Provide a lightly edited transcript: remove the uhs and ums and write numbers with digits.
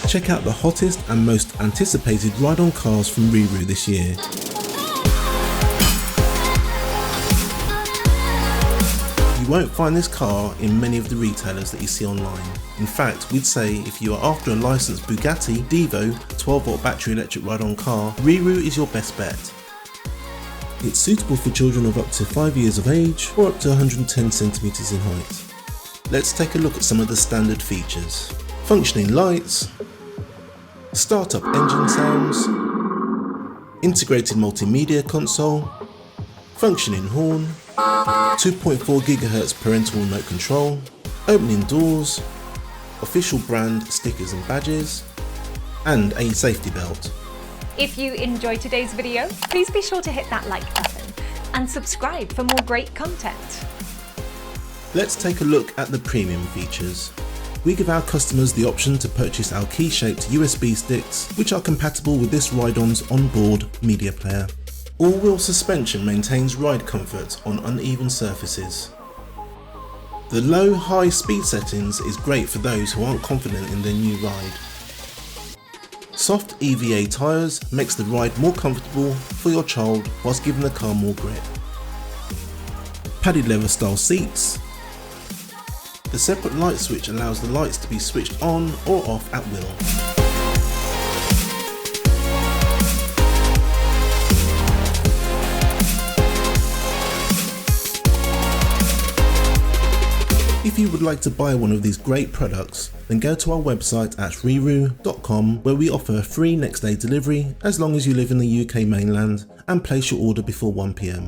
Check out the hottest and most anticipated ride-on cars from RiiRoo this year. You won't find this car in many of the retailers that you see online. In fact, we'd say if you are after a licensed Bugatti, Divo, 12-volt battery electric ride-on car, RiiRoo is your best bet. It's suitable for children of up to 5 years of age or up to 110 centimeters in height. Let's take a look at some of the standard features. Functioning lights, start-up engine sounds, integrated multimedia console, functioning horn, 2.4 gigahertz parental remote control, opening doors, official brand stickers and badges, and a safety belt. If you enjoyed today's video, please be sure to hit that like button and subscribe for more great content. Let's take a look at the premium features. We give our customers the option to purchase our key-shaped USB sticks, which are compatible with this ride-on's onboard media player. All-wheel suspension maintains ride comfort on uneven surfaces. The low-high speed settings is great for those who aren't confident in their new ride. Soft EVA tyres makes the ride more comfortable for your child whilst giving the car more grip. Padded leather style seats. The separate light switch allows the lights to be switched on or off at will. If you would like to buy one of these great products, then go to our website at riiroosquad.com, where we offer free next day delivery as long as you live in the UK mainland and place your order before 1 PM.